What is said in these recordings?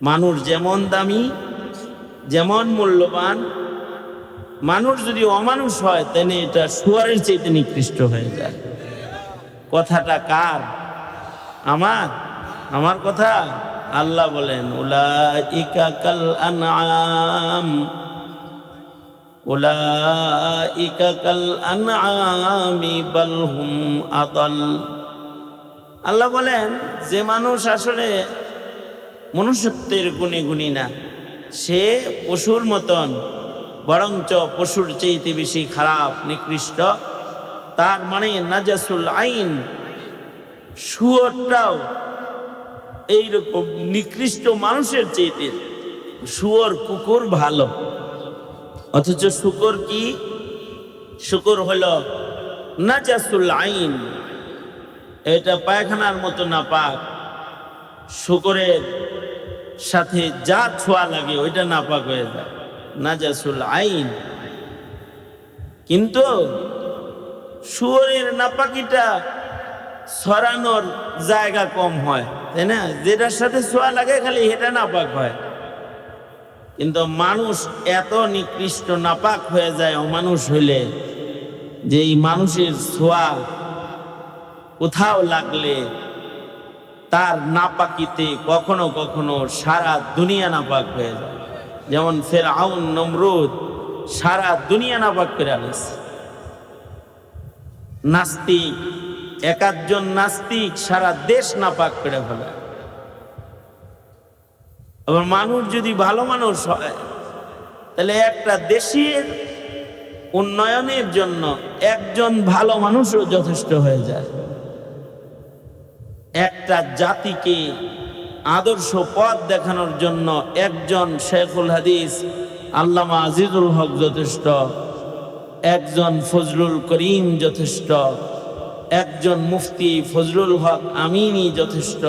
মানুষ যেমন দামি, যেমন মূল্যবান, মানুষ যদি অমানুষ হয় তাহলে এটা শুয়ারের চাইতে নিকৃষ্ট হয়ে যায়। কথাটা কার? আমার কথা। আল্লাহ বলেন উলাইকা কাল আনআম, উলাইকা কাল আনআমি বাল হুম আদাল। আল্লাহ বলেন যে মানুষ আসলে মনুষ্যত্বের গুণে গুণী না, সে পশুর মতন, বরঞ্চ পশুর চাইতে বেশি খারাপ, নিকৃষ্ট। তার মানে নাজাসুল আইন, শুয়োরটাও এইরকম নিকৃষ্ট মানুষের চাইতে। শুয়োর কুকুর ভালো, অথচ শুকর কি? শুকর হলো নাজাসুল আইন, এটা পায়খানার মতো নাপাক। শুকরের সাথে যা ছোঁয়া লাগে ওইটা নাপাক হয়ে যায়, নাজাসুল আইন। কিন্তু শুয়োরের নাপাকিটা ছড়ানোর জায়গা কম হয়, তাই না? যেটার সাথে ছোঁয়া লাগে খালি এটা নাপাক হয়। কিন্তু মানুষ এত নিকৃষ্ট নাপাক হয়ে যায় অমানুষ হইলে, যে এই মানুষের ছোঁয়া কোথাও লাগলে তার নাপাকিতে কখনো কখনো সারা দুনিয়া নাপাক হয়ে যায়। যেমন ফিরআউন, নমরুদ সারা দুনিয়া নাপাক করে আনেছে। নাস্তিক, একজন নাস্তিক সারা দেশ নাপাক করে ফেলে। আবার মানুষ যদি ভালো মানুষ হয় তাহলে একটা দেশের উন্নয়নের জন্য একজন ভালো মানুষও যথেষ্ট হয়ে যায়। একটা জাতিকে আদর্শ পথ দেখানোর জন্য একজন শেখুল হাদিস আল্লামা আজিজুল হক যথেষ্ট, একজন ফজলুল করিম যথেষ্ট, একজন মুফতি ফজলুল হক আমিনী যথেষ্ট,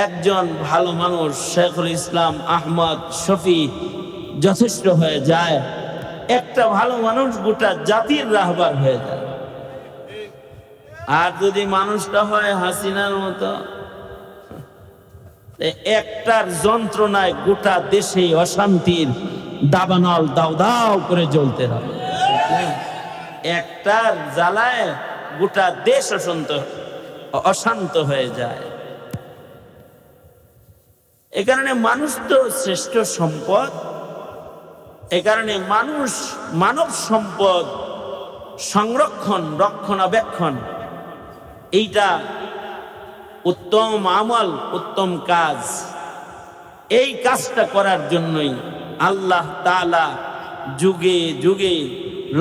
একজন ভালো মানুষ শেখুল ইসলাম আহমদ শফি যথেষ্ট হয়ে যায়। একটা ভালো মানুষ গোটা জাতির রাহবার হয়ে যায়। আর যদি মানুষটা হয় হাসিনার মতো, একটার যন্ত্রণায় গোটা দেশে অশান্তির দাবানল দাও দাও করে জ্বলতে হবে। একটার জ্বালায় গোটা দেশ অশান্ত হয়ে যায়। এ কারণে মানুষ তো শ্রেষ্ঠ সম্পদ। এ কারণে মানুষ, মানব সম্পদ সংরক্ষণ, রক্ষণাবেক্ষণ, এইটা উত্তম আমল, উত্তম কাজ। এই কাজটা করার জন্যই আল্লাহ তাআলা যুগে যুগে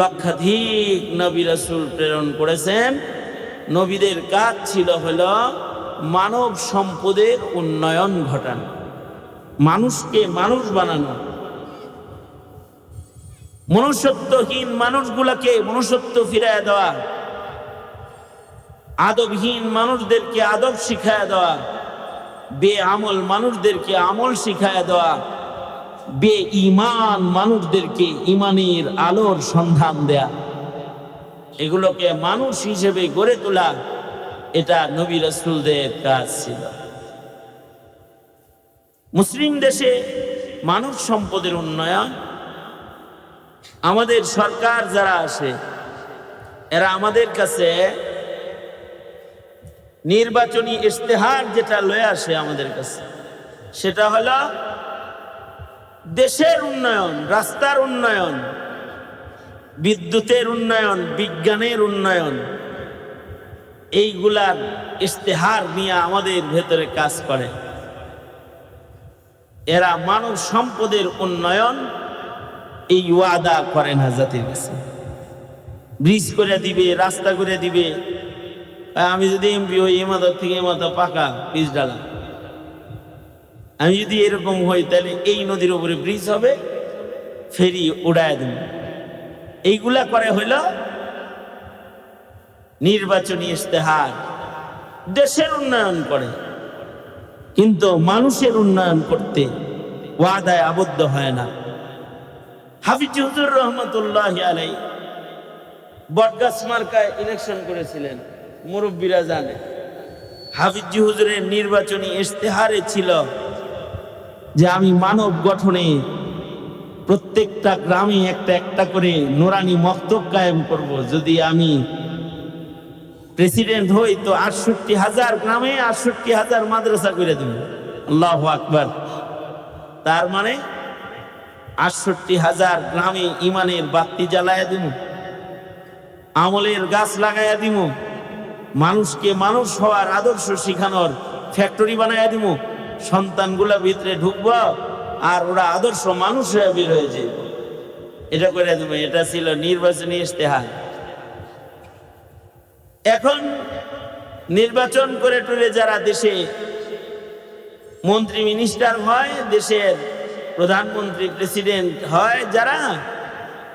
লক্ষাধিক নবী রাসূল প্রেরণ করেছেন। নবীদের কাজ ছিল হলো মানব সম্পদের উন্নয়ন ঘটানো, মানুষকে মানুষ বানানো, মনুষ্যত্বহীন মানুষগুলাকে মনুষ্যত্ব ফিরায় দেওয়া, আদবহীন মানুষদেরকে আদব শিখায় দেওয়া, বেআমল মানুষদেরকে আমল শিখায় দেওয়া, বেঈমান মানুষদেরকে ঈমানের আলোর সন্ধান দেয়া, এগুলোকে মানুষ হিসেবে গড়ে তোলা, এটা নবী রাসূলদের কাজ ছিল। মুসলিম দেশে মানব সম্পদের উন্নয়ন, আমাদের সরকার যারা আসে এরা আমাদের কাছে নির্বাচনী ইশতেহার যেটা লয়ে আসে আমাদের কাছে, সেটা হলো দেশের উন্নয়ন, রাস্তার উন্নয়ন, বিদ্যুতের উন্নয়ন, বিজ্ঞানের উন্নয়ন, এইগুলার ইশতেহার নিয়ে আমাদের ভেতরে কাজ করে। এরা মানব সম্পদের উন্নয়ন এই ওয়াদা করে না জাতির কাছে। ব্রিজ করে দিবে, রাস্তা করে দিবে। আমি যদি এমপি হই, এ মাথা থেকে এ মাথা পাকা পিচ ডালা, আমি যদি এরকম হই তাহলে এই নদীর উপরে ব্রিজ হবে, ফেরি উড়ায় দেব। এইগুলা করে হইল নির্বাচনী ইশতেহার, দেশের উন্নয়ন করে, কিন্তু মানুষের উন্নয়ন করতে ওয়াদায় আবদ্ধ হয় না। হাফিজ হুজুর রহমতুল্লাহি আলাইহি বটগাছ মার্কায় ইলেকশন করেছিলেন, মুরব্বীরা জানে। হাফিজ হুজুরের নির্বাচনী ইশতেহারে ছিল যে আমি মানব গঠনে প্রত্যেকটা গ্রামে একটা একটা করে নুরানি মক্তব কায়েম করব। যদি আমি প্রেসিডেন্ট হই তো ৬৮,০০০ গ্রামে ৬৮,০০০ মাদ্রাসা করে দেব। আল্লাহু আকবার। তার মানে ৬৮,০০০ গ্রামে ইমানের বাতি জ্বালায়া দিব, আমলের গাছ লাগাইয়া দিব, মানুষকে মানুষ হওয়ার আদর্শ শিখানোর ফ্যাক্টরি বানাইয়া দিব। সন্তানগুলা ভিতরে ঢুকবো আর ওরা আদর্শ মানুষ হয়ে বের হয়ে যাবে। এটা করে দেব। এটা ছিল নির্বাচনী ইশতেহার। এখন নির্বাচন করে টুরে যারা দেশে মন্ত্রী মিনিস্টার হয়, দেশের প্রধানমন্ত্রী প্রেসিডেন্ট হয় যারা,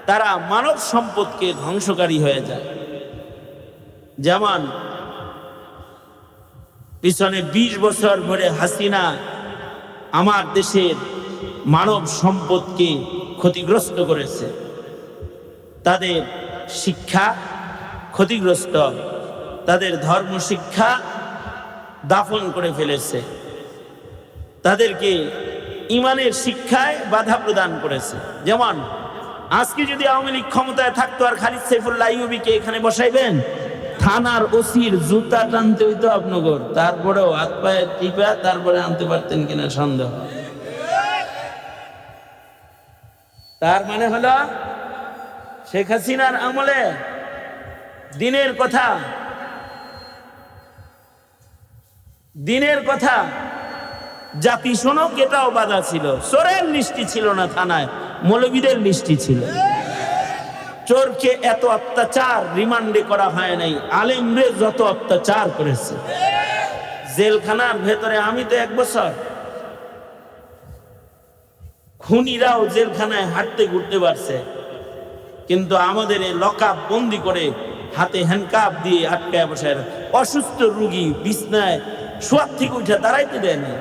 তারা মানব সম্পদকে ধ্বংসকারী হয়ে যায়। যেমন পিছনে ২০ বছর ধরে হাসিনা আমার দেশের মানব সম্পদকে ক্ষতিগ্রস্ত করেছে। তাদের শিক্ষা ক্ষতিগ্রস্ত, তাদের ধর্ম শিক্ষা দাফন করে ফেলেছে, তাদেরকে ইমানের শিক্ষায় বাধা প্রদান করেছে। যেমন আজকে যদি আওয়ামী লীগ ক্ষমতায় থাকতো আর খালিদ সাইফুল্লাহ আইয়ুবীকে এখানে বসাইবেন, থানার ওসির জুতা টানতে হইতো আপনাগর, তারপরেও হাত পায়ে টিপা তারপরে আনতে পারতেন কিনা সন্দেহ। তার মানে হলো শেখ হাসিনার আমলে দিনের কথা জাতি শোনক এটাও বাধা ছিল। চোরের লিস্টি ছিল না থানায়, মৌলবীদের লিস্টি ছিল। চোরকে এত অত্যাচার রিমান্ডে করা হয় নাই, আলেমরে যত অত্যাচার করেছে জেলখানার ভেতরে। আমি তো ১ বছর, খুনিরাও জেলখানায় হাঁটতে ঘুরতে পারছে, কিন্তু আমাদের এই লকআপ বন্দি করে হাতে হ্যান্ডকাপ দিয়ে আটকায় বসে, অসুস্থ রুগী বিছনায় শোয়ার থেকে উঠে দাঁড়াইতে দেয়নি।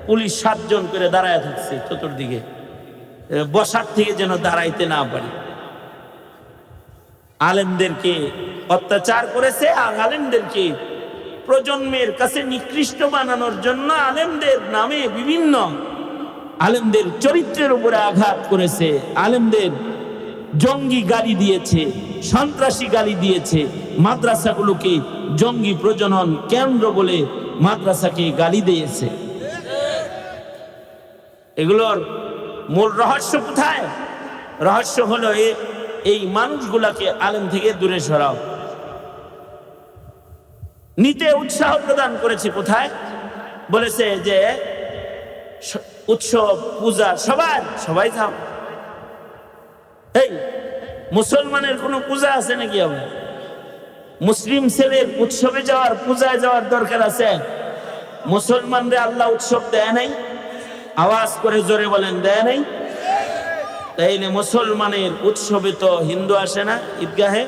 পুলিশ ৭ জন করে দাঁড়ায় থাকছে চতুর্দিকে, বসার থেকে যেন দাঁড়াইতে না পারে। আলেমদেরকে অত্যাচার করেছে, আর আলেমদেরকে প্রজন্মের কাছে নিকৃষ্ট বানানোর জন্য আলেমদের নামে বিভিন্ন আলেমদের চরিত্রের উপরে আঘাত করেছে, আলেমদের জঙ্গি গালি দিয়েছে, সন্ত্রাসী গালি দিয়েছে, মাদ্রাসাগুলোকে জঙ্গি প্রজনন কেন্দ্র বলে মাদ্রাসাকে গালি দিয়েছে। এগুলোর মূল রহস্য কোথায়? রহস্য হলো এই মানুষগুলাকে আলেম থেকে দূরে সরাও। নিতে উৎসাহ প্রদান করেছে কোথায়? বলেছে যে উৎসব পূজা সবাই যাও। এই মুসলমানের কোনো পূজা আছে নাকি? হবে মুসলিম ছেলের উৎসবে যাওয়ার, পূজায় যাওয়ার দরকার আছে? মুসলমানরা আল্লাহ উৎসব দেয় নাই? আওয়াজ করে জোরে বলেন, দেয় নাই? তাইলে মুসলমানের উৎসবে তো হিন্দু আসে না ঈদগাহে?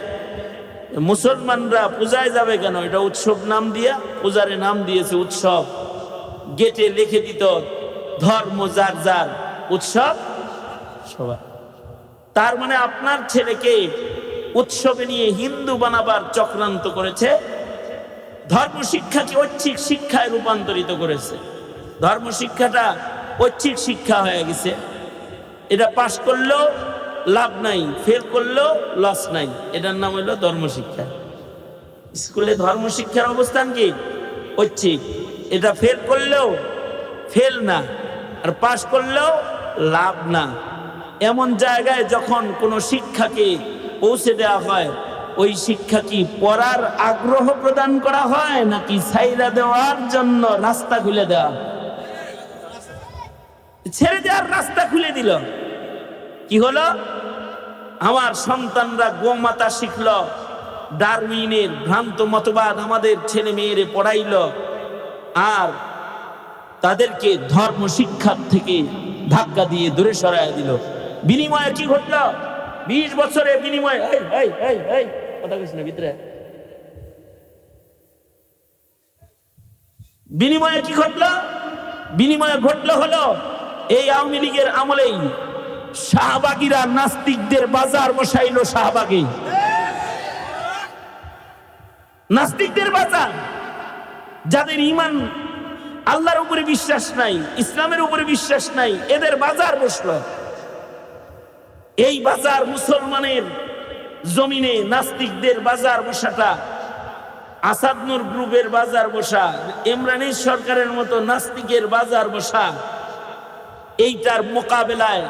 মুসলমানরা পূজায় যাবে কেন? এটা উৎসব নাম দিয়া, পূজারে নাম দিয়েছে উৎসব। গেটে লিখে দিত ধর্ম যার যার, উৎসব সবার। তার মানে আপনার ছেলেকে উৎসবে নিয়ে হিন্দু বানাবার চক্রান্ত করেছে, ধর্ম শিক্ষাকে ঐচ্ছিক শিক্ষায় রূপান্তরিত করেছে। ধর্ম শিক্ষাটা ঐচ্ছিক শিক্ষা হয়ে গেছে। এটা পাশ করলেও লাভ নাই, ফেল করলেও লস নাই। এটার নাম হলো ধর্মশিক্ষা। স্কুলে ধর্মশিক্ষার অবস্থান কি? ঐচ্ছিক। এটা ফেল করলেও ফেল না, আর পাশ করলেও লাভ না। এমন জায়গায় যখন কোনো শিক্ষাকে পৌঁছে দেওয়া হয়, ওই শিক্ষা কি পড়ার আগ্রহ প্রদান করা হয় নাকি ছাইরা দেওয়ার জন্য রাস্তা খুলে দেওয়া? ছেড়ে দেওয়ার রাস্তা খুলে দিল। কি হলো? আমার সন্তানরা গোমাতা শিখল, ডারউইনের ভ্রান্ত মতবাদ আমাদের ছেলে মেয়েরে পড়াইল, আর তাদেরকে ধর্ম শিক্ষার থেকে ধাক্কা দিয়ে দূরে সরাই দিল। বিনিময়ে কি ঘটল? 20 বছরে বিনিময়ে কথা কইছ না ভিতরে। বিনিময়ে কি ঘটল? বিনিময়ে ঘটল হলো এই আওয়ামী লীগের আমলেই শাহবাগীরা নাস্তিকদের বাজার বসাইল। শাহবাগী নাস্তিকদের বাজার, যাদের ইমান আল্লাহর উপরে বিশ্বাস নাই, ইসলামের উপরে বিশ্বাস নাই, এদের বাজার বসলো। এই বাজার মুসলমানের জমিনে নাস্তিকদের বাজার বসাটা, আসাদ নূর গ্রুপের বাজার বসা, ইমরানী সরকারের মতো নাস্তিকের বাজার বসা, এইটার মোকাবেলায়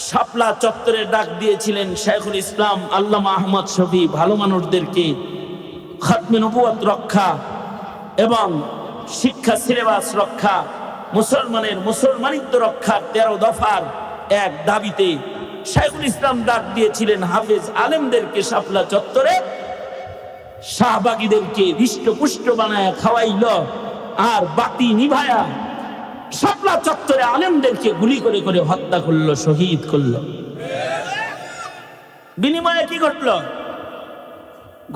শাপলা চত্বরে ডাক দিয়েছিলেন শাইখুল ইসলাম আল্লামা আহমদ শফী। ভালো মানুষদেরকে খতমে নবুয়ত রক্ষা এবং শিক্ষা সিলেবাস রক্ষা, মুসলমানের মুসলমানিত্ব রক্ষার 13 দফার এক দাবিতে শাইখুল ইসলাম ডাক দিয়েছিলেন হাফেজ আলেমদেরকে শাপলা চত্বরে, শাহবাগীদেরকে হৃষ্টপুষ্ট বানায় খাওয়াইল, আর বাতি নিভায়া শাপলা চত্বরে আলেমদেরকে গুলি করে করে হত্যা করলো, শহীদ করলো। বিনিময়ে কি ঘটলো?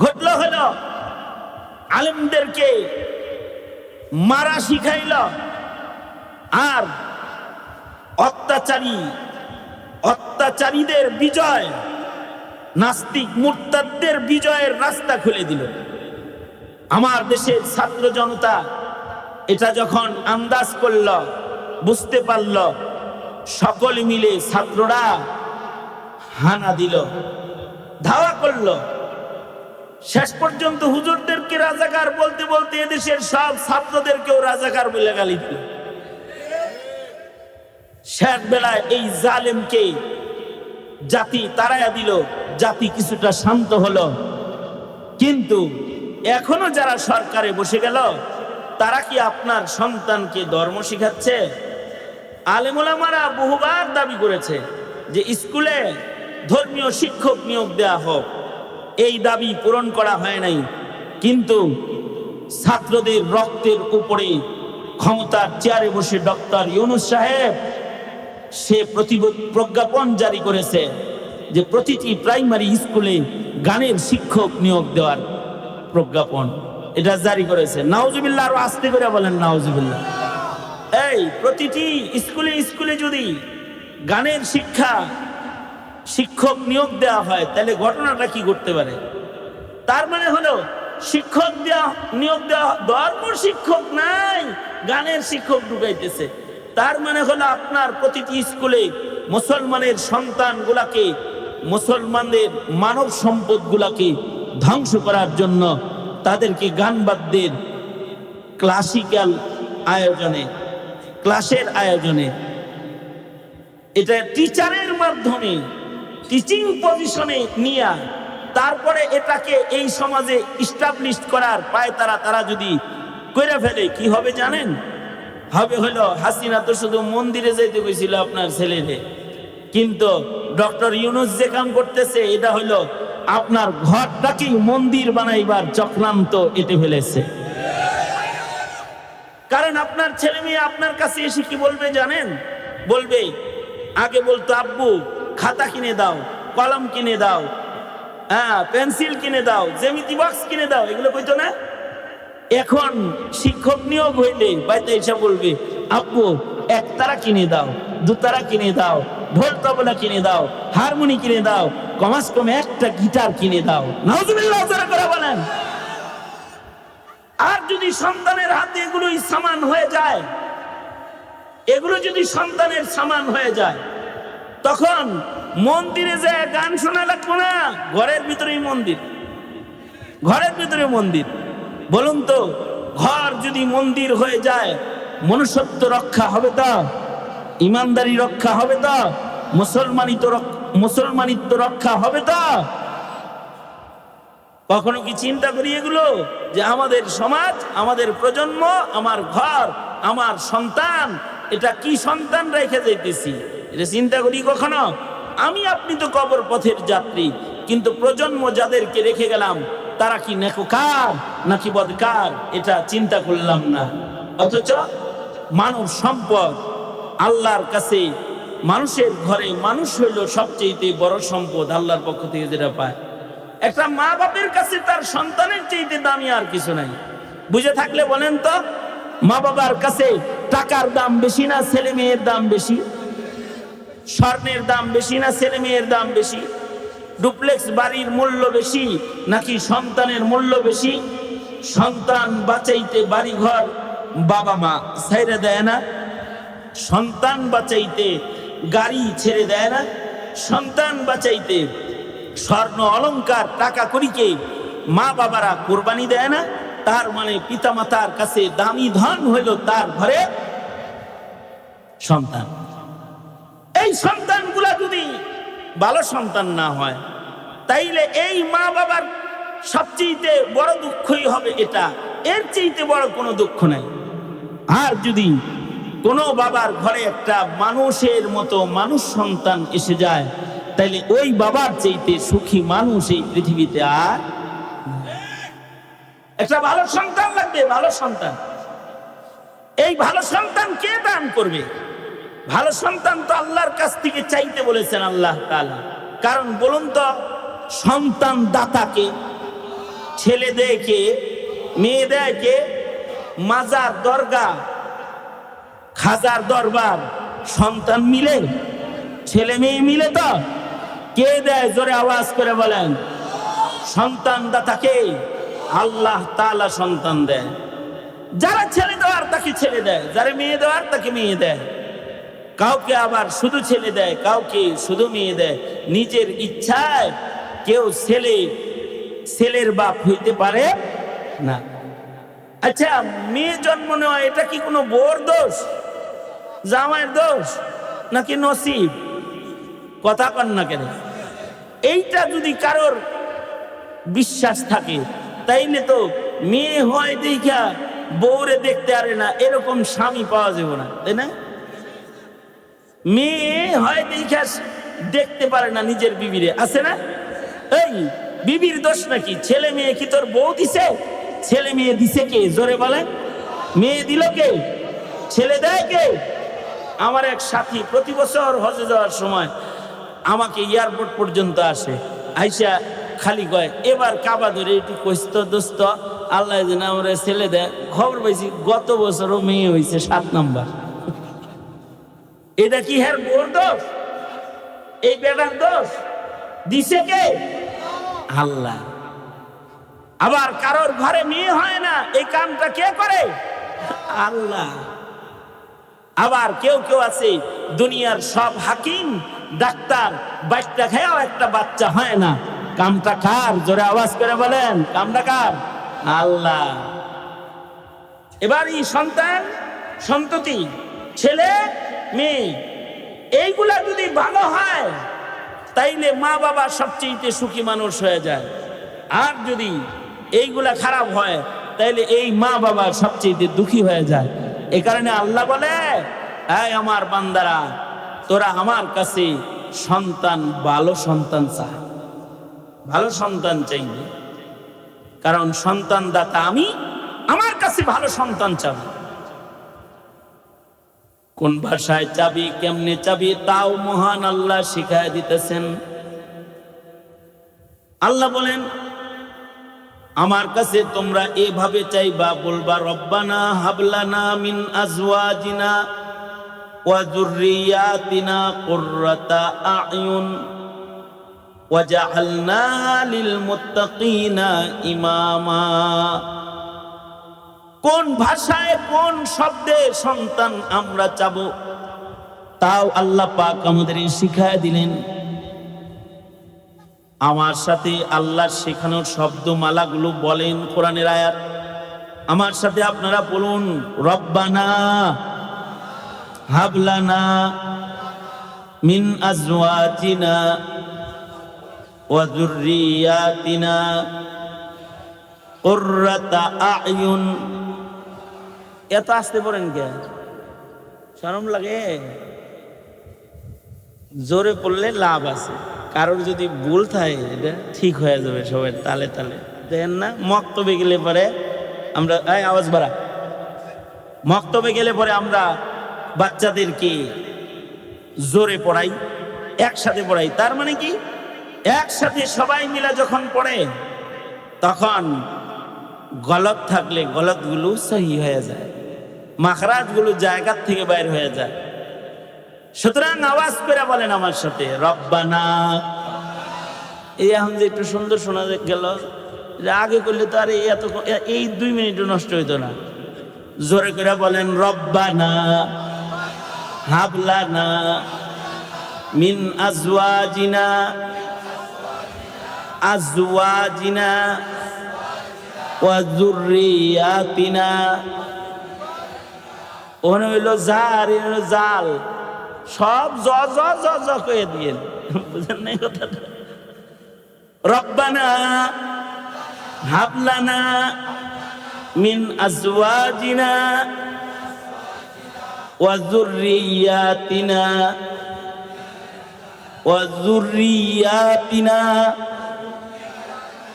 ঘটলো হলো আলেমদেরকে মারা শিখাইল, আর অত্যাচারীদের বিজয়, নাস্তিক মুরতাদদের বিজয়ের রাস্তা খুলে দিল। আমার দেশের ছাত্র জনতা এটা যখন আন্দাজ করল, বুঝতে পারল, সকলে মিলে ছাত্ররা হানা দিল, ধাওয়া করলো। শেষ পর্যন্ত হুজুরদেরকে রাজাকার বলতে বলতে এদেশের সব ছাত্রদেরকেও রাজাকার বলে গালি দিল। শেষ বেলায় এই জালেমকে জাতি তাড়াইয়া দিল, জাতি কিছুটা শান্ত হলো। কিন্তু এখনো যারা সরকারে বসে গেল, তারা কি আপনার সন্তানকে ধর্ম শিখাচ্ছে? আলেম ওলামারা বহুবার দাবি করেছে যে স্কুলে ধর্মীয় শিক্ষক নিয়োগ দেয়া হোক, এই দাবি পূরণ করা হয় নাই। কিন্তু ছাত্রদের রক্তের উপরে ক্ষমতার চেয়ারে বসে ডক্টর ইউনূস সাহেব সে প্রজ্ঞাপন জারি করেছে যে প্রতিটি প্রাইমারি স্কুলে গানের শিক্ষক নিয়োগ দেওয়ার প্রজ্ঞাপন এটা জারি করেছে। নাউজুবিল্লাহ, আরো আস্তে করে বলেন নাউজুবিল্লাহ। এই প্রতিটি স্কুলে স্কুলে যদি গানের শিক্ষক নিয়োগ দেওয়া হয়, তাহলে ঘটনাটা কি ঘটতে পারে? তার মানে হলো শিক্ষক নিয়োগ দেওয়া, ধর্ম শিক্ষক নাই, গানের শিক্ষক ঢুকাইতেছে। তার মানে হলো আপনার প্রতিটি স্কুলে মুসলমানের সন্তানগুলাকে, মুসলমানদের মানব সম্পদ গুলাকে ধ্বংস করার জন্য তাদেরকে গান বাদ্যের ক্লাসিক্যাল আয়োজনে, ক্লাসের আয়োজনে, এটা টিচারের মাধ্যমে টিচিং পজিশনে নিয়ে তারপরে এটাকে এই সমাজে ইস্টাবলিশ করার পায় তারা যদি করে ফেলে, কি হবে জানেন? হবে হলো হাসিনা তো শুধু মন্দিরে যাইতে গেছিল আপনার ছেলেরে, কিন্তু ডক্টর ইউনূস যে কাম করতেছে এটা হলো আপনার ঘরটাকেই মন্দির বানাইবার চক্রান্ত এঁটে ফেলেছে। কারণ আপনার ছেলে মেয়ে আপনার কাছে এসে কি বলবে জানেন? বলবে, আগে বলতো আব্বু খাতা কিনে দাও, কলম কিনে দাও, পেন্সিল কিনে দাও, জ্যামিতি বক্স কিনে দাও, এগুলো কইতো না। এখন শিক্ষক নিয়োগ হইলে বাইতে এসে বলবে, আব্বু একতারা কিনে দাও, দুতারা কিনে দাও, ঢোল তবলা কিনে দাও, হারমোনি কিনে দাও, কমাস কমে একটা গিটার কিনে দাও। নাউজুবিল্লাহ যারা করে বলেন। আর যদি সন্তানের হাতে এগুলোই সামান হয়ে যায়, এগুলো যদি সন্তানের সামান হয়ে যায়, তখন মন্দিরে যায় গান শোনা লাগবে না, ঘরের ভিতরেই মন্দির, ঘরের ভিতরে মন্দির। বলুন তো, ঘর যদি মন্দির হয়ে যায়, মনুষ্যত্ব রক্ষা হবে তো? ইমানদারি রক্ষা হবে তো? মুসলমানিত্ব রক্ষা হবে তো? কখনো কি চিন্তা করি এগুলো, যে আমাদের সমাজ, আমাদের প্রজন্ম, আমার ঘর, আমার সন্তান, এটা কি সন্তান রেখে যাইতেছি, এটা চিন্তা করি কখনো? আমি আপনি তো কবর পথের যাত্রী, কিন্তু প্রজন্ম যাদেরকে রেখে গেলাম তারা কি নেককার নাকি বদকার, এটা চিন্তা করলাম না। অথচ মানব সম্পদ আল্লাহর কাছে, মানুষের ঘরে মানুষ হইল সবচেয়ে বড় সম্পদ আল্লাহর পক্ষ থেকে যেটা পায়। একটা মা বাপের কাছে তার সন্তানের চাইতে দামি আর কিছু নাই। বুঝে থাকলে বলেন তো, মা বাবার কাছে টাকার দাম বেশি না ছেলে মেয়ের দাম বেশি? স্বর্ণের দাম বেশি না ছেলে মেয়ের দাম বেশি? ডুপ্লেক্স বাড়ির মূল্য বেশি নাকি সন্তানের মূল্য বেশি? সন্তান বাঁচাইতে বাড়িঘর বাবা মা ছেড়ে দেয় না, সন্তান বাঁচাইতে গাড়ি ছেড়ে দেয় না, সন্তান বাঁচাইতে স্বর্ণ অলংকার টাকা করিকে মা বাবারা কোরবানি দেয় না। তার মানে পিতা মাতার কাছে দামি ধন হইল তার ঘরে সন্তান। এই সন্তানগুলা যদি ভালো সন্তান না হয়, তাইলে এই মা বাবার সবচেয়ে বড় দুঃখই হবে এটা, এর চেয়ে বড় কোনো দুঃখ নাই। আর যদি কোনো বাবার ঘরে একটা মানুষের মতো মানুষ সন্তান এসে যায়, তাইলে ওই বাবার চাইতে সুখী মানুষ এই পৃথিবীতে আর একটা ভালো সন্তান লাগবে। ভালো সন্তান, এই ভালো সন্তান কে দান করবে? ভালো সন্তান তো আল্লাহর কাছ থেকে চাইতে বলেছেন আল্লাহ তাআলা। কারণ বলুন তো, সন্তান দাতাকে, ছেলে দেয় কে, মেয়ে দেয় কে? মাজার, দরগা, খাজার দরবার সন্তান মিলে, ছেলে মেয়ে মিলে তো কে দেয়? জোরে আওয়াজ করে বলেন। সন্তান দাতাকে আল্লাহ তাআলা সন্তান দেয়। যারা ছেলে দেওয়ার তাকে ছেলে দেয়, যারা মেয়ে দেওয়ার তাকে মেয়ে দেয়। কাউকে আবার শুধু ছেলে দেয়, কাউকে শুধু মেয়ে দেয়। নিজের ইচ্ছায় কেউ ছেলের বাপ হইতে পারে না। আচ্ছা, মেয়ে জন্ম নেওয়া এটা কি কোনো বউর দোষ, জামাইয়ের দোষ, নাকি নসিব? কথা কন না কেন? এইটা যদি কারোর বিশ্বাস থাকে, তাইলে তো মেয়ে হয় দেখা বউরে দেখতে পারে না, এরকম স্বামী পাওয়া যাবে না, তাই না? মেয়ে হয় দেখা দেখতে পারে না নিজের বিবিরে, আছে না? এই বিবির দোষ নাকি? ছেলে মেয়ে কি তোর বউ দিছে? ছেলে মেয়ে দিছে কে? জোরে বলেন। মেয়ে দিল কে? ছেলে দেয় কে? আমার এক সাথী প্রতি বছর হজে যাওয়ার সময় আমাকে এয়ারপোর্ট পর্যন্ত আসে, আইসা খালি কয়, এবার কাবা ধরে একটু কইত দোস্ত, আল্লাহ যেন আমরা ছেলে দেয়। খবর পাইছি গত বছরও মেয়ে হয়েছে 7 নাম্বার। এটা কি হ্যার বোর দোষ? এই বেটার দোষ? দিছে কে? আল্লাহ। আবার কারোর ঘরে মেয়ে হয় না, এই কামটা কে করে? আল্লাহ। আবার কেউ কেউ আছে দুনিয়ার সব হাকিম ডাক্তার বাচ্চা খেয়েও একটা বাচ্চা হয় না, কামটা কার? জোরে আওয়াজ করে বলেন, কামটা কার? আল্লাহ। এবার এই সন্তান সন্ততি, ছেলে মেয়ে, এইগুলা যদি ভালো হয়, তাইলে মা বাবা সবচেয়ে সুখী মানুষ হয়ে যায়। আর যদি এইগুলা খারাপ হয়, তাইলে এই মা বাবা সবচেয়ে দুঃখী হয়ে যায়। এ কারণে আল্লাহ বলে, এই আমার বান্দারা, তোরা আমার কাছে সন্তান, ভালো সন্তান চা, ভালো সন্তান চাইবে। কারণ সন্তান দাতা আমি, আমার কাছে ভালো সন্তান চাবি। কোন ভাষায় চাবি, কেমনে চাবি, তাও মহান আল্লাহ শিখায় দিতেছেন। আল্লাহ বলেন, আমার কাছে তোমরা এভাবে চাইবা, বলবা রব্বানা হাবলানা মিন আজওয়াজিনা ওয়া যুররিয়াতিনা কুররাতা আ'য়ুন ওয়াজআলনা লিল মুত্তাকিনা ইমামা। কোন ভাষায়, কোন শব্দে সন্তান আমরা চাবো, তাও আল্লাহ পাক আমাদের শিখায় দিলেন। আমার সাথে আল্লাহর শেখানোর শব্দমালাগুলো বলেন, কোরআনের আয়াত। আমার সাথে আপনারা বলুন, রব্বানা হাবলানা মিন আজওয়াজিনা ওয়া যুররিয়াতিনা কুররাতা আ'য়ুন। এত আসতে পারেন কে? শরম লাগে? জোরে পড়লে লাভ আছে, কারোর যদি ভুল থাকে এটা ঠিক হয়ে যাবে সবাই তালে তালে। দেখেন না, মক্তবে গেলে পরে আমরা, আওয়াজ বাড়া, মক্তবে গেলে পরে আমরা বাচ্চাদেরকে জোরে পড়াই, একসাথে পড়াই। তার মানে কি, একসাথে সবাই মিলে যখন পড়ে, তখন গলত থাকলে গলতগুলো সহি হয়ে যায়, মাখরাজগুলো জায়গার থেকে বাইর হয়ে যায়। সুতরাং আওয়াজ করে বলেন আমার সাথে, রব্বানা। এই এখন যে একটু সুন্দর শোনা গেল, আগে করলে তো আর এত এই 2 মিনিটও নষ্ট হইতো না। জোরে করে বলেন রব্বানা হাবলানা মিন আজওয়াজিনা ওয়া যুররিয়াতিনা। ওখানে হইল জাল, সব জ করে দিয়ে, বুঝেন নাই কথাটা? রব্বানা হাবলানা মিন আজওয়াজিনা ওয়া যুররিয়াতিনা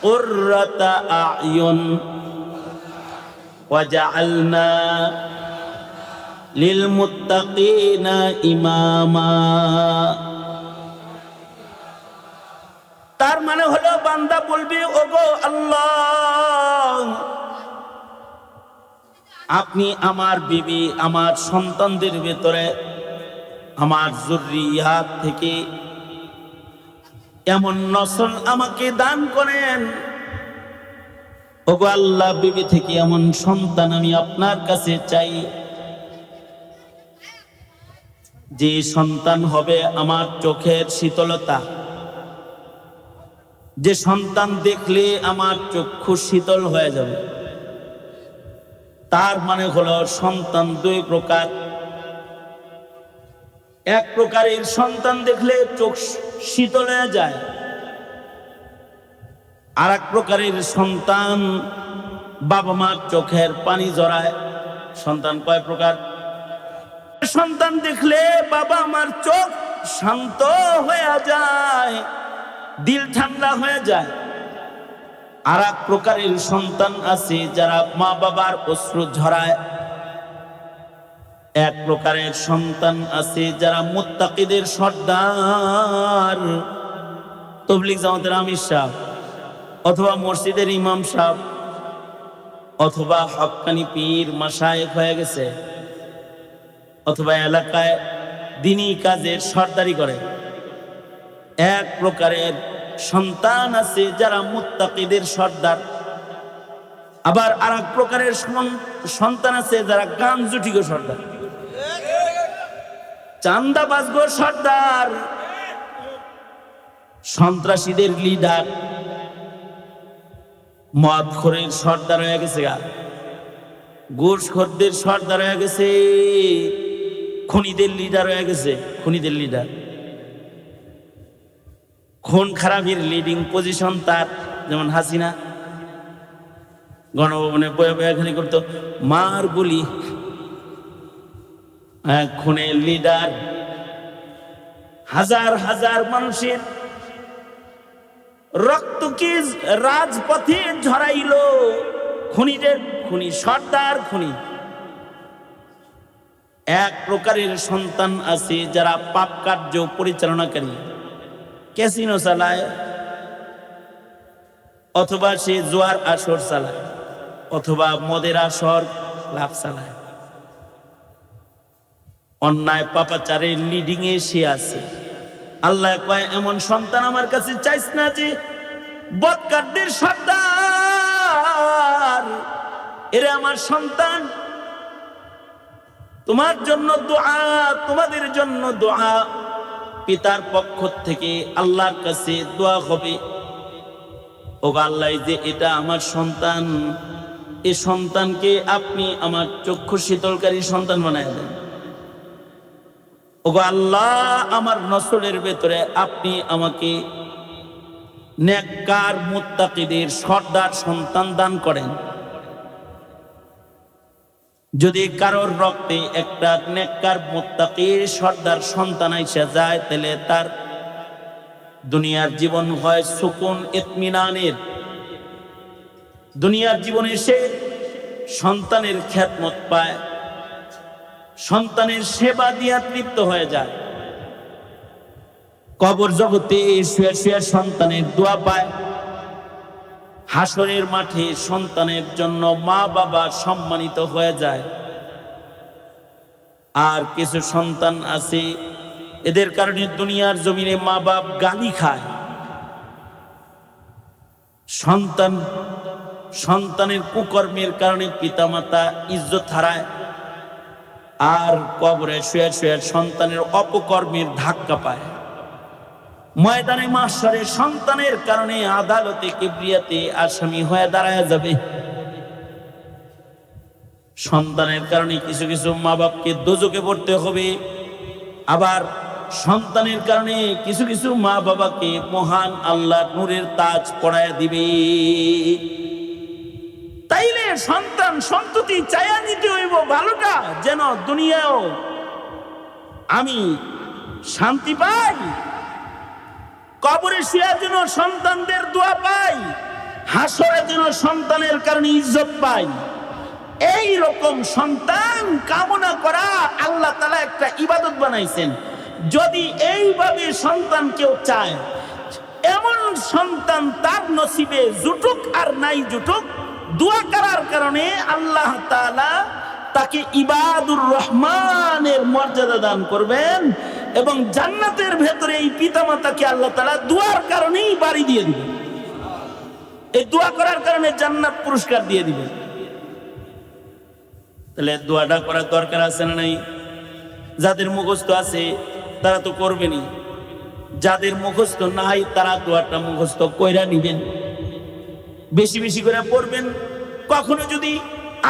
কুররাতা আ'য়ুন ওয়াজআলনা লিল মুত্তাকিনা ইমামা। তার মানে হলো বান্দা বলবে, ওগো আল্লাহ, আপনি আমার বিবি, আমার সন্তানদের ভেতরে, আমার যুররিয়াত থেকে এমন নসল আমাকে দান করেন। ওগো আল্লাহ, বিবি থেকে এমন সন্তান আমি আপনার কাছে চাই, যে সন্তান হবে আমার চোখের শীতলতা, যে সন্তান দেখলে আমার চক্ষু শীতল হয়ে যাবে। তার মানে হলো সন্তান দুই প্রকার। এক প্রকারের সন্তান দেখলে চোখ শীতল হয়ে যায়, আর এক প্রকারের সন্তান বাবা মার চোখের পানি জড়ায়। সন্তান কয় প্রকার? সন্তান দেখলে বাবা মার চোখ শান্ত হয়ে যায়, দিল ঠান্ডা হয়ে যায়। আর এক প্রকারের সন্তান আছে যারা মা বাবার অশ্রু ঝরায়। এক প্রকারের সন্তান আছে যারা মুত্তাকিদের সর্দার, তাবলীগ জামাতের আমির সাহেব, অথবা মসজিদের ইমাম সাহেব, অথবা হক্কানি পীর মাশায়েখ হয়ে গেছে, অথবা এলাকায় দিনী কাজের সর্দারি করে। এক প্রকারের সন্তান আছে যারা মুত্তাকিদের সর্দার। আবার আর এক প্রকারের সন্তান আছে যারা গাঞ্জুটিগো সর্দার, চান্দাবাজগো সর্দার, সন্ত্রাসীদের লিডার, মদখোরের সর্দার হয়ে গেছে, ঘুষখোরদের সর্দার হয়ে গেছে, খুনিদের লিডার হয়ে গেছে। খুনিদের লিডার, খুন খারাপির লিডিং পজিশন তার। যেমন হাসিনা গণভবনে বয়ে বয়ে খালি করতো মার গুলি, খুনের লিডার। হাজার হাজার মানুষের রক্ত কি রাজপথে ঝরাইল, খুনিদের খুনি, সর্দার খুনি। এক প্রকারের সন্তান আছে যারা পাপ কার্য পরিচালনাকারী, ক্যাসিনো চালায়, অথবা সে জোয়ার আসর চালায়, অথবা মদের আসর ক্লাব চালায়। অন্যায় পাপাচারের লিডিং এ সে আছে। আল্লাহ কয়, এমন সন্তান আমার কাছে চাইস না যে বদকারদের সর্দার। এরা আমার সন্তান, তোমার জন্য দোয়া, তোমাদের জন্য দোয়া। পিতার পক্ষ থেকে আল্লাহর কাছে দোয়া হবে, ও আল্লাহ, যে এটা আমার সন্তান, এই সন্তানকে আপনি আমার চক্ষু শীতলকারী সন্তান বানায় দেন। ও আল্লাহ, আমার নসলের ভেতরে আপনি আমাকে নেককার মুত্তাকিদের সর্দার সন্তান দান করেন। যদি কারোর রক্তে একটা নেককার মুত্তাকির সর্দার সন্তান আইসা যায়, তাহলে তার দুনিয়ার জীবন হয় সুকুন ইতমিনানের। দুনিয়ার জীবনে সে সন্তানের খেদমত পায়, সন্তানের সেবা দিয়া তৃপ্ত হয়ে যায়। কবর জগতে শুয়ে শুয়ে সন্তানের দোয়া পায়। হাসরের মাঠে সন্তানের জন্য মা বাবা সম্মানিত হয়ে যায়। আর কিছু সন্তান আছে, এদের কারণে দুনিয়ার জমিনে মা বাপ গালি খায়। সন্তানের কুকর্মের কারণে পিতামাতা ইজ্জত হারায়, আর কবরে শুয়ে শুয়ে সন্তানের অপকর্মের ধাক্কা পায়। ময়দানে মাহশরে সন্তানের কারণে আদালতে কিবরিয়াতে আসামি হয়ে দাঁড়ায় যাবে। সন্তানের কারণে কিছু কিছু মা বাপকে দোজখে পড়তে হবে, আবার সন্তানের কারণে কিছু কিছু মা বাবাকে মহান আল্লাহর নূরের তাজ পরায়া দিবে। তাইলে সন্তান সন্ততি চায়া নিতে হইব ভালোটা, যেন দুনিয়াও আমি শান্তি পাই, কবরে শুয়ে যেন সন্তানদের দোয়া পাই, হাসরে যেন সন্তানের কারণে ইজ্জত পাই। এই রকম সন্তান কামনা করা আল্লাহ তাআলা একটা ইবাদত বানাইছেন। যদি এইভাবে সন্তান কেউ চায়, এমন সন্তান তার নসিবে জুটুক আর নাই জুটুক, দোয়া করার কারণে আল্লাহ তাআলা তাকে ইবাদুর রহমানের মর্যাদা দান করবেন, এবং জান্নাতের ভেতরে এই পিতামাতাকে আল্লাহ তাআলা দোয়ার কারণেই বাড়ি দিয়ে দিবেন। এই দোয়া করার কারণে জান্নাত পুরস্কার দিয়ে দিবেন। তাহলে দোয়াটা করার দরকার আছে না নাই? যাদের মুখস্থ আছে তারা তো করবেনই, যাদের মুখস্থ নাই তারা দোয়াটা মুখস্থ কইরা নিবেন, বেশি বেশি করে পড়বেন। কখনো যদি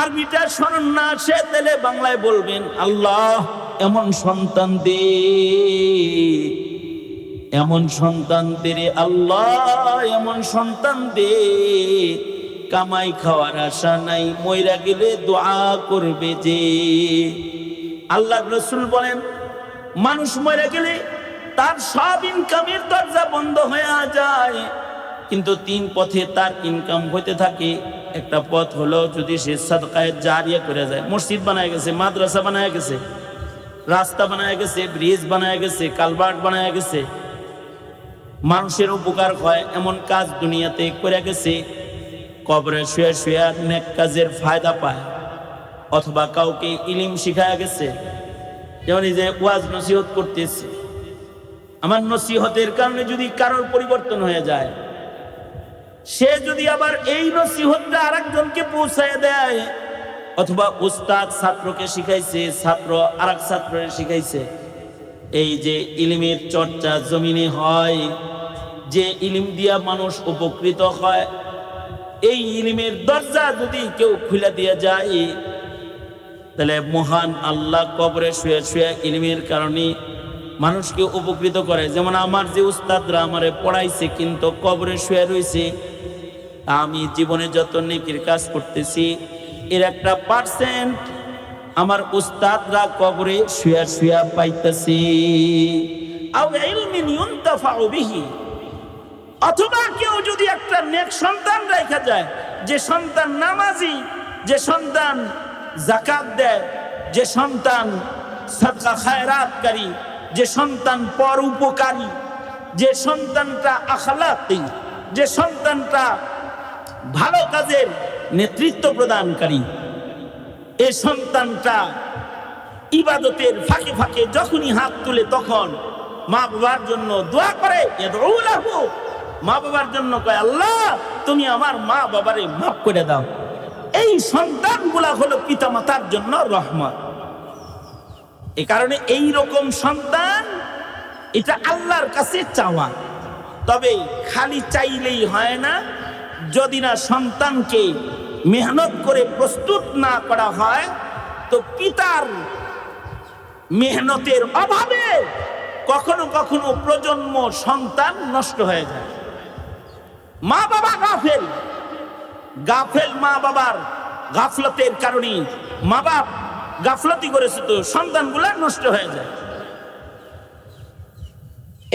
আরবিটা স্মরণ না আসে তাহলে বাংলায় বলবেন, আল্লাহ এমন সন্তান দে, এমন সন্তান দে রে আল্লাহ, এমন সন্তান দে কামাই খাওয়ার আশা নাই, মইরা গেলে দোয়া করবে যে। আল্লাহর রাসূল বলেন, মানুষ মরে গেলে তার সব ইনকামের দরজা বন্ধ হয়ে যায়, কিন্তু তিন পথে তার ইনকাম হইতে থাকে। একটা পথ হলো যদি সে সাদকায়ে জারিয়া করে যায়, মসজিদ বানায় গেছে, মাদ্রাসা বানায় গেছে, রাস্তা বানায় গেছে, ব্রিজ বানায় গেছে, কালভার্ট বানায় গেছে, মানুষের উপকার হয় এমন কাজ দুনিয়াতে করে গেছে, কবরে শুয়ে শুয়ে নেক কাজের ফায়দা পায়। অথবা কাউকে ইলম শিখায় গেছে, যেমন এই যে ওয়াজ নসিহত করতেছে, আমার নসিহতের কারণে যদি কারোর পরিবর্তন হয়ে যায়, সে যদি আবার এই নসিহতটা আরেকজনকে পৌঁছায় দেয়, অথবা উস্তাদ ছাত্রকে শিখাইছে, ছাত্র আরেক ছাত্রকে শিখাইছে, এই যে ইলমের চর্চা জমিনে হয়, যে ইলম দিয়া মানুষ উপকৃত হয়, এই ইলমের দরজা যদি কেউ খুলে দিয়ে যায়, তাহলে মহান আল্লাহ কবরে শুয়ে শুয়ে ইলমের কারণে মানুষকে উপকৃত করে। যেমন আমার যে উস্তাদরা আমারে পড়াইছে কিন্তু কবরে শুয়ে রয়েছে, আমি জীবনে যত নেকির কাজ করতেছি এর একটা পার্সেন্ট আমার উস্তাদরা কবরে শুয়ে শুয়ে পাইতেছি। অথবা কেউ যদি একটা নেক সন্তান রেখে যায়, যে সন্তান নামাজি, যে সন্তান যাকাত দেয়, যে সন্তান সাদকা খায়রাতকারী, যে সন্তান পর উপকারী, যে সন্তানটা আখলাকি, যে সন্তানটা ভালো কাজের নেতৃত্ব প্রদানকারী, এই সন্তানটা ইবাদতের ফাঁকে ফাঁকে যখনই হাত তুলে তখন মা বাবার জন্য দোয়া করে, মা বাবার জন্য কয়, আল্লাহ তুমি আমার মা বাবারে মাফ করে দাও। এই সন্তানগুলা হলো পিতামাতার জন্য রহমত। এই কারণে এই রকম সন্তান এটা আল্লাহর কাছে চাওয়া। তবে খালি চাইলেই হয় না, যদি না সন্তানকে মেহনত করে প্রস্তুত না করা হয়, তো পিতার মেহনতের অভাবে কখনো কখনো প্রজন্ম সন্তান নষ্ট হয়ে যায়। মা বাবা গাফেল মা বাবার গাফলতের কারণে মা বাপ গাফলতি করেছে, তো সন্তানগুলা নষ্ট হয়ে যায়।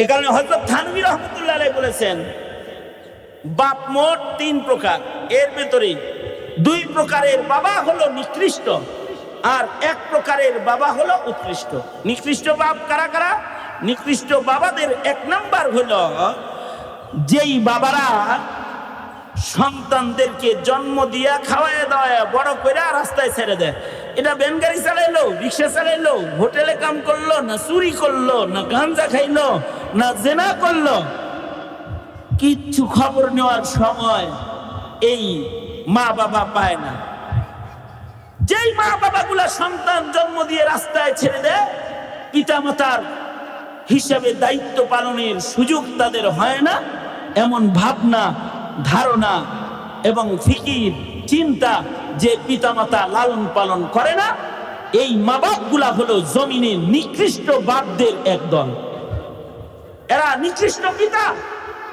এ কারণে হযরত থানভী রাহমাতুল্লাহ আলাইহি বলেছেন, বাপ মোট 3 প্রকার, এর ভেতরে 2 প্রকারের বাবা হলো নিকৃষ্ট, আর 1 প্রকারের বাবা হলো উৎকৃষ্ট। নিকৃষ্ট বাপ কারা কারা? নিকৃষ্ট বাবাদের 1 নাম্বার হলো যেই বাবারা সন্তানদেরকে জন্ম দিয়া খাওয়ায় দাওয়ায় বড় করে রাস্তায় ছেড়ে দেয়। এটা ভ্যান গাড়ি চালাইলো, রিক্সা চালাইলো, হোটেলে কাম করলো, না চুরি করলো, না গাঁজা খাইলো, না জেনা করলো, কিচ্ছু খবর নেওয়ার সময় এই মা বাবা পায় না। যেই মা বাবাগুলা সন্তান জন্ম দিয়ে রাস্তায় ছেড়ে দেয়, পিতামাতার হিসাবে দায়িত্ব পালনের সুযোগ তাদের হয় না, এমন ভাবনা, ধারণা এবং ফিকির, চিন্তা যে পিতামাতা লালন পালন করে না, এই মা বাপগুলা হলো জমিনের নিকৃষ্ট বাপদের একদল। এরা নিকৃষ্ট পিতা,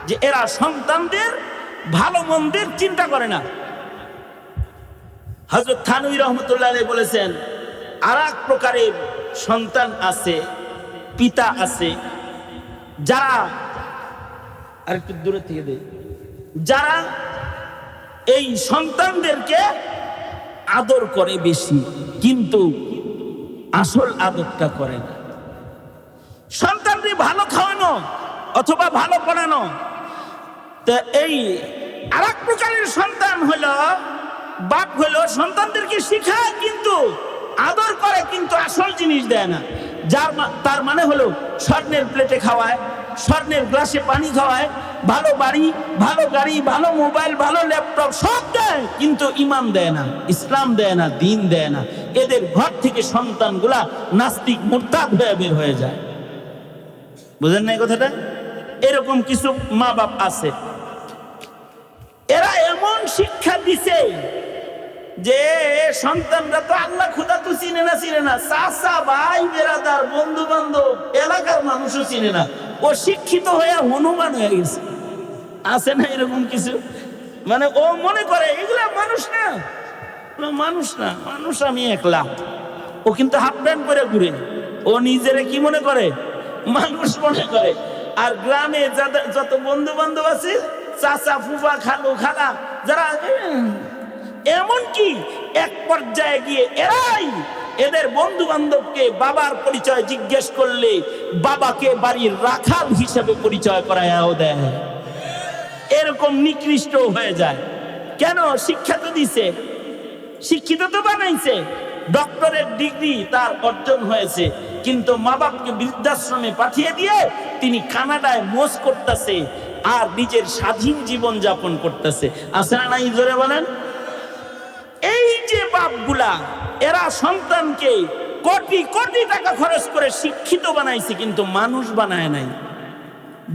যে এরা সন্তানদের ভালো মন্দের চিন্তা করে না। হযরত থানভী রহমতুল্লাহ আলাইহি বলেছেন, আর এক প্রকারের সন্তান আছে, পিতা আছে, যারা আরেকটু দূরে থেকে দেয়, যারা এই সন্তানদেরকে আদর করে বেশি, কিন্তু আসল আদরটা করে না। সন্তানকে ভালো খাওয়ানো অথবা ভালো পড়ানো। তো এই আর এক প্রকারের সন্তান হলো, বাপ হলো সন্তানদেরকে শিখায় কিন্তু আদর করে, কিন্তু আসল জিনিস দেয় না। তার মানে হলো স্বর্ণের প্লেটে খাওয়ায়, স্বর্ণের গ্লাসে পানি খাওয়ায়, ভালো বাড়ি, ভালো গাড়ি, ভালো মোবাইল, ভালো ল্যাপটপ সব দেয়, কিন্তু ইমান দেয় না, ইসলাম দেয় না, দিন দেয় না। এদের ঘর থেকে সন্তানগুলা নাস্তিক মুরতাদ হয়ে বের হয়ে যায়। বুঝেন না এই কথাটা? এরকম কিছু মা বাপ আছে, এরা এমন শিক্ষা দিছে যে সন্তানরা তো আল্লাহ খুদা তো চিনে না, চাচা, ভাই, বেরাদার, বন্ধু বান্ধব, এলাকার মানুষও চিনে না। ও শিক্ষিত হয়ে হনুমান হয়ে গেছে। আছে না এরকম কিছু? মানে ও মনে করে এগুলা মানুষ না, মানুষ না, মানুষ আমি একলা। ও কিন্তু হাফ প্যান্ট পরে ঘুরে, ও নিজেরে কি মনে করে? মানুষ মনে করে। আর গ্রামে যত বন্ধু বান্ধব আছে, চাচা, ফুফা, খালু, খালা, যারা এমনকি এক পর্যায়ে গিয়ে এরাই এদের বন্ধু বান্ধবকে বাবার পরিচয় জিজ্ঞেস করলে বাবাকে বাড়ির রাখাল হিসেবে পরিচয় করায়ও দেয়। এরকম নিকৃষ্ট হয়ে যায়। কেন? শিক্ষা তো দিছে, শিক্ষিত তো বানাইছে, ডক্টরের ডিগ্রি তার অর্জন হয়েছে, কিন্তু মা বাপকে বৃদ্ধাশ্রমে পাঠিয়ে দিয়ে তিনি কানাডায় মোজ করতেছে আর নিজের স্বাধীন জীবন যাপন করতেছে। আছে না নাই? জোরে বলেন। এই যে বাপগুলা, এরা সন্তানকে কোটি কোটি টাকা খরচ করে শিক্ষিত বানাইছে, কিন্তু মানুষ বানায় নাই।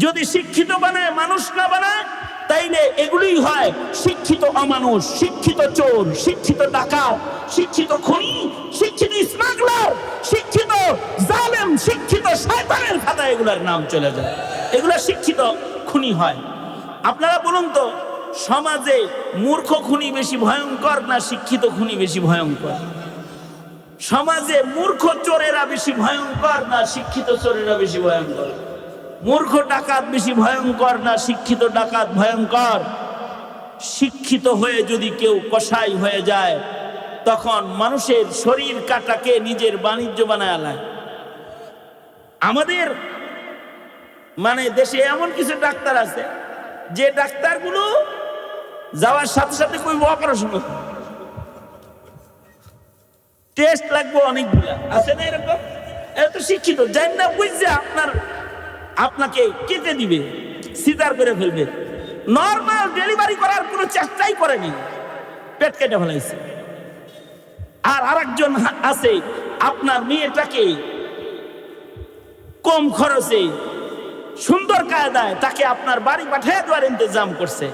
যদি শিক্ষিত বানায়, মানুষ না বানায়, তাইলে এগুলোই হয় শিক্ষিত অমানুষ, শিক্ষিত চোর, শিক্ষিত ডাকাত, শিক্ষিত খুনি, শিক্ষিত স্মাগলার, শিক্ষিত জালেম, শিক্ষিত শয়তানের খাতায় এগুলার নাম চলে যায়। এগুলা শিক্ষিত খুনি হয়। আপনারা বলুন তো, সমাজে মূর্খ খুনি বেশি ভয়ঙ্কর না শিক্ষিত খুনি বেশি ভয়ঙ্কর? সমাজে মূর্খ চোরেরা বেশি ভয়ঙ্কর না শিক্ষিত চোরেরা বেশি ভয়ঙ্কর? মূর্খ ডাকাত বেশি ভয়ঙ্কর না শিক্ষিত ডাকাত ভয়ঙ্কর? শিক্ষিত হয়ে যদি কেউ কসাই হয়ে যায়, তখন মানুষের শরীর কাটাকে নিজের বাণিজ্য বানায় আলায়। আমাদের মানে দেশে এমন কিছু ডাক্তার আছে, যে ডাক্তারগুলো যাওয়ার সাথে সাথে কইব অপারেশন টেস্ট লাগবে অনেকগুলা। আছে না এরকম? এরা তো শিক্ষিত, জান না বুঝছে আপনাকে কেটে দিবে, সিজার করে ফেলবে। নর্মাল ডেলিভারি করার কোনো চেষ্টাই করেনি, পেট কেটে ফেলাইছে। আর আরেকজন আছে, আপনার মেয়েটাকে কম খরচে সুন্দর কায়দায় তাকে আপনার বাড়ি পাঠিয়ে দেওয়ার ইন্তজাম করছে।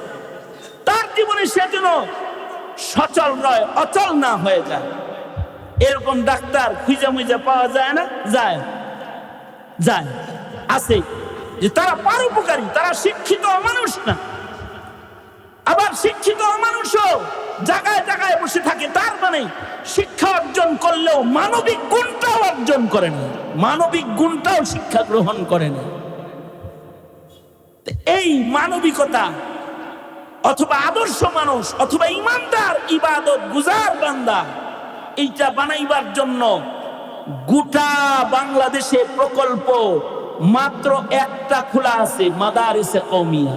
তার জীবনে সে যেন সচল নয়, অচল না হয়ে যায়। এরকম ডাক্তার খুঁজে মুজে পাওয়া যায় না? যায়, যায়, আছে। যে তারা পরোপকারী, তারা শিক্ষিত অমানুষ না। আবার শিক্ষিত অমানুষও জায়গায় জায়গায় বসে থাকে, তার মানে শিক্ষা অর্জন করলেও মানবিক গুণটাও অর্জন করে না, মানবিক গুণটাও শিক্ষা গ্রহণ করে না। এই মানবিকতা অথবা আদর্শ মানুষ অথবা ইমানদার ইবাদত গুজার বান্দা, এইটা বানাইবার জন্য গোটা বাংলাদেশে প্রকল্প মাত্র একটা খোলা আছে, মাদারিসে কওমিয়া,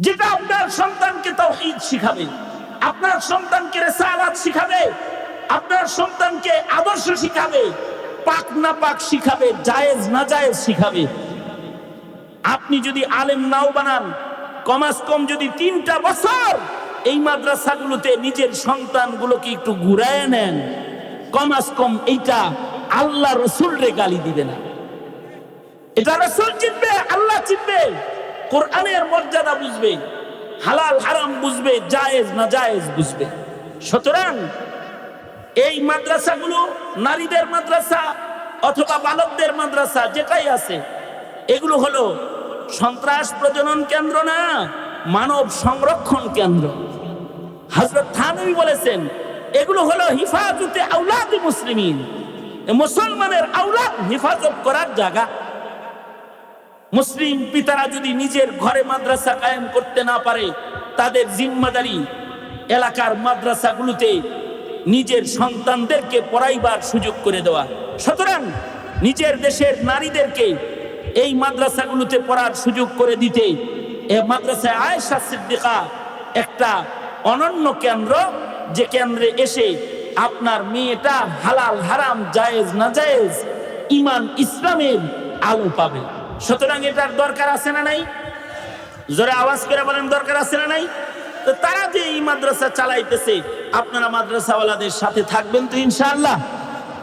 যেটা আপনার সন্তানকে তাওহীদ শিখাবে, আপনার সন্তানকে রিসালাত শিখাবে, আপনার সন্তানকে আদর্শ শিখাবে, পাক না পাক শিখাবে, জায়েজ না জায়েজ শিখাবে। আপনি যদি আলেম নাও বানান, কমাস কম যদি 3টা বছর এই মাদ্রাসাগুলোতে নিজের সন্তানগুলোকে একটু ঘুরায় নেন, কমাস কম এইটা আল্লাহ রসুল রে গালি দিবে না। এটা রসুল চিনবে, আল্লাহ চিনবে, কোরআনের মর্যাদা বুঝবে, হালাল হারাম বুঝবে, জায়েজ না জায়েজ বুঝবে। সুতরাং এই মাদ্রাসাগুলো নারীদের মাদ্রাসা অথবা বালকদের মাদ্রাসা যেটাই আছে, এগুলো হলো সন্ত্রাস প্রজনন কেন্দ্র না, মানব সংরক্ষণ কেন্দ্র। হযরত থানভী বলেছেন এগুলো হলো হিফাজতে আওলাদ মুসলিমিন, মুসলমানের আওলাদ হিফাজত করার জায়গা। মুসলিম পিতারা যদি নিজের ঘরে মাদ্রাসা কায়েম করতে না পারে, তাদের জিম্মাদারি এলাকার মাদ্রাসাগুলোতে নিজের সন্তানদেরকে পড়াইবার সুযোগ করে দেওয়া। সুতরাং নিজের দেশের নারীদেরকে এই মাদ্রাসাগুলোতে পড়ার সুযোগ করে দিতে এই মাদ্রাসায় আয়েশা সিদ্দিকা একটা অনন্য কেন্দ্র, যে কেন্দ্রে এসে আপনার মেয়েটা হালাল হারাম জায়েজ না জায়েজ ঈমান ইসলামের আলো পাবে। সুতরাং এটার দরকার আছে না নাই? জোরে আওয়াজ করে বলেন দরকার আছে না নাই? তো তারা যে এই মাদ্রাসা চালাইতেছে, আপনারা মাদ্রাসাওয়ালাদের সাথে থাকবেন তো ইনশাআল্লাহ।